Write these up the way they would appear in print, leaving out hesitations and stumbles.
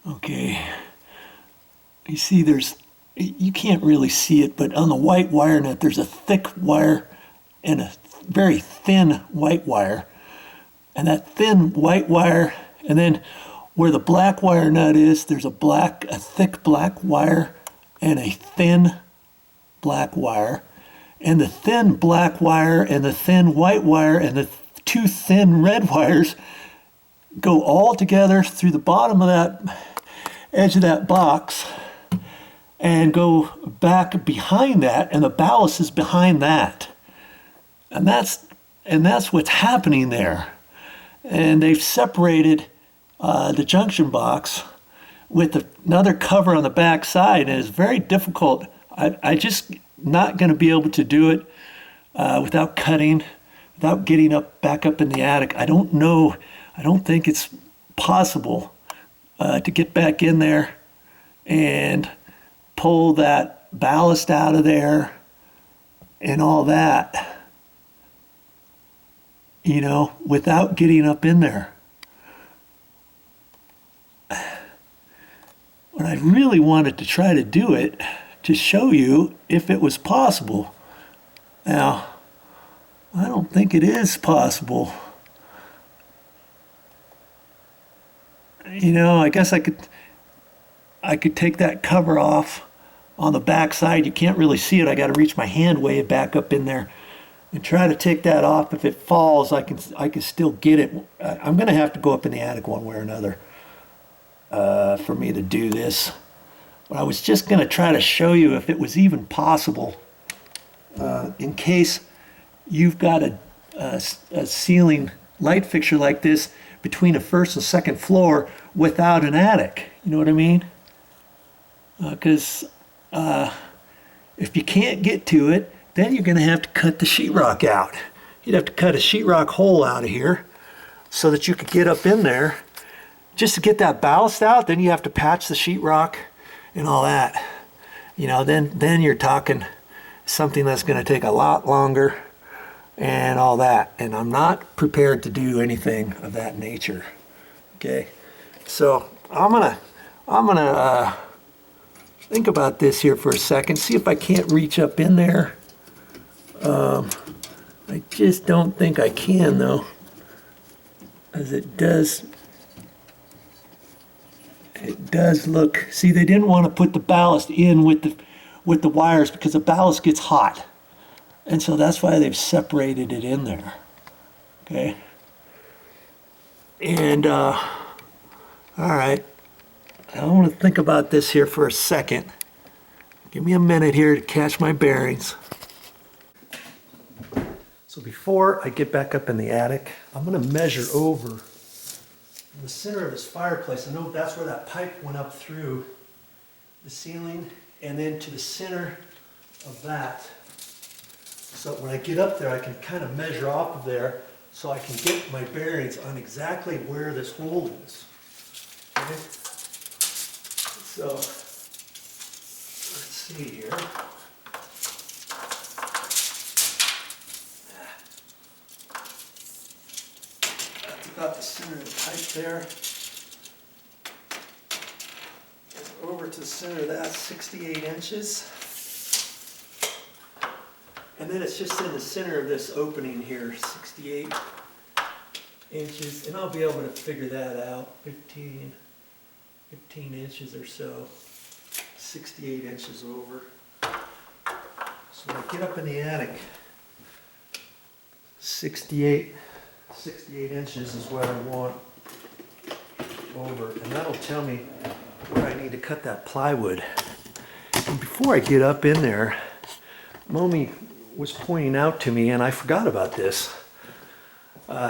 Okay, you see you can't really see it, but on the white wire nut there's a thick wire and a very thin white wire. And that thin white wire, and then where the black wire nut is, there's a thick black wire and a thin black wire. And the thin black wire and the thin white wire and the two thin red wires go all together through the bottom of that edge of that box and go back behind that, and the ballast is behind that. And that's what's happening there. And they've separated the junction box with another cover on the back side, and it's very difficult. I just not going to be able to do it without cutting, without getting back up in the attic. I don't know. I don't think it's possible to get back in there and pull that ballast out of there and all that, you know, without getting up in there. What I really wanted to try to do it to show you if it was possible. Now, I don't think it is possible. You know, I guess I could take that cover off on the back side. You can't really see it. I got to reach my hand way back up in there and try to take that off. If it falls, I can still get it. I'm going to have to go up in the attic one way or another for me to do this. But I was just going to try to show you if it was even possible in case you've got a ceiling light fixture like this between a first and second floor without an attic. You know what I mean? Because if you can't get to it, then you're going to have to cut the sheetrock out. You'd have to cut a sheetrock hole out of here so that you could get up in there. Just to get that ballast out, then you have to patch the sheetrock and all that. You know, then you're talking something that's going to take a lot longer and all that. And I'm not prepared to do anything of that nature. Okay, so I'm gonna think about this here for a second. See if I can't reach up in there. I just don't think I can though, as it does look. See, they didn't want to put the ballast in with the wires because the ballast gets hot, and so that's why they've separated it in there. Okay, and all right, I want to think about this here for a second. Give me a minute here to catch my bearings. So before I get back up in the attic, I'm going to measure over in the center of this fireplace. I know that's where that pipe went up through the ceiling and then to the center of that. So when I get up there, I can kind of measure off of there so I can get my bearings on exactly where this hole is. Okay? So let's see here. That's about the center of the pipe there. And over to the center of that, 68 inches. And then it's just in the center of this opening here, 68 inches. And I'll be able to figure that out, 15 inches or so, 68 inches over. So when I get up in the attic, 68 inches is what I want over, and that'll tell me where I need to cut that plywood. And before I get up in there, Momi was pointing out to me, and I forgot about this.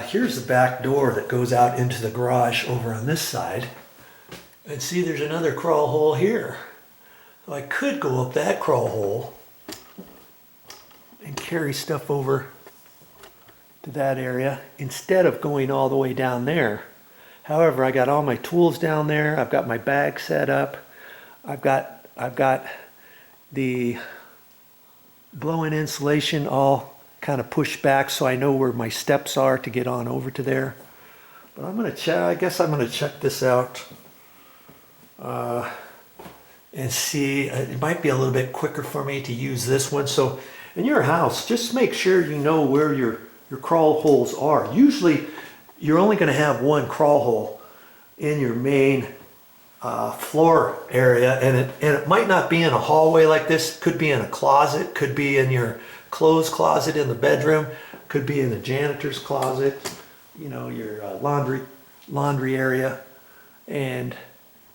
Here's the back door that goes out into the garage over on this side. And see, there's another crawl hole here. So I could go up that crawl hole and carry stuff over to that area instead of going all the way down there. However, I got all my tools down there. I've got my bag set up. I've got the blow-in insulation all kind of pushed back so I know where my steps are to get on over to there. But I'm gonna check. I guess I'm gonna check this out and see. It might be a little bit quicker for me to use this one. So in your house, just make sure you know where your crawl holes are. Usually you're only going to have one crawl hole in your main floor area, and it might not be in a hallway like this. It could be in a closet, could be in your clothes closet in the bedroom, could be in the janitor's closet, you know, your laundry area and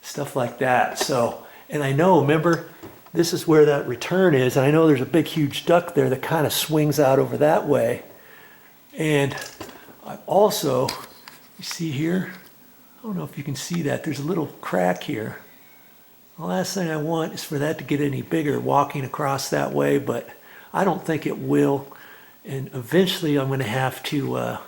stuff like that. So, and I know, remember, this is where that return is, and I know there's a big huge duct there that kind of swings out over that way. And I also, you see here, I don't know if you can see that, there's a little crack here. The last thing I want is for that to get any bigger walking across that way, but I don't think it will. And eventually I'm going to have to, I'm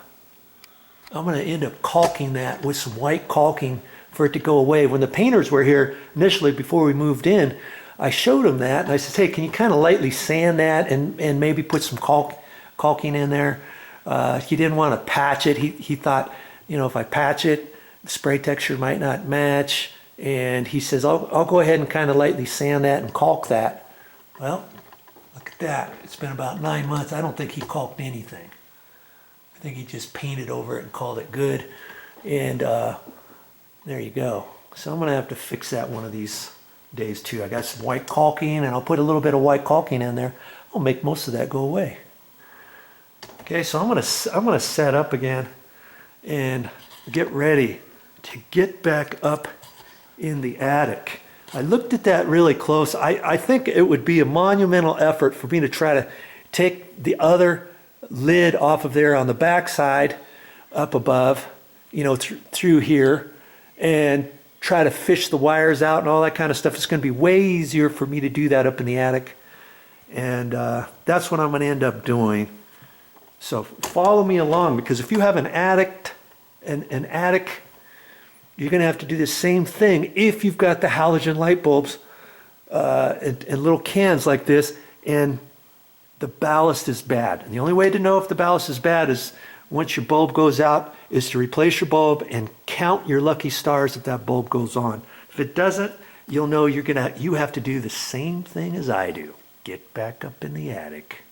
going to end up caulking that with some white caulking for it to go away. When the painters were here initially, before we moved in, I showed them that, and I said, hey, can you kind of lightly sand that and maybe put some caulking in there? He didn't want to patch it. He thought, you know, if I patch it, the spray texture might not match. And he says, I'll go ahead and kind of lightly sand that and caulk that. Well, look at that. It's been about 9 months. I don't think he caulked anything. I think he just painted over it and called it good. And there you go. So I'm going to have to fix that one of these days too. I got some white caulking, and I'll put a little bit of white caulking in there. I'll make most of that go away. Okay, so I'm gonna set up again and get ready to get back up in the attic. I looked at that really close. I think it would be a monumental effort for me to try to take the other lid off of there on the back side up above, you know, through here, and try to fish the wires out and all that kind of stuff. It's going to be way easier for me to do that up in the attic, and that's what I'm going to end up doing. So follow me along, because if you have an attic, you're going to have to do the same thing if you've got the halogen light bulbs in little cans like this, and the ballast is bad. And the only way to know if the ballast is bad is once your bulb goes out, is to replace your bulb and count your lucky stars if that bulb goes on. If it doesn't, you'll know you have to do the same thing as I do. Get back up in the attic.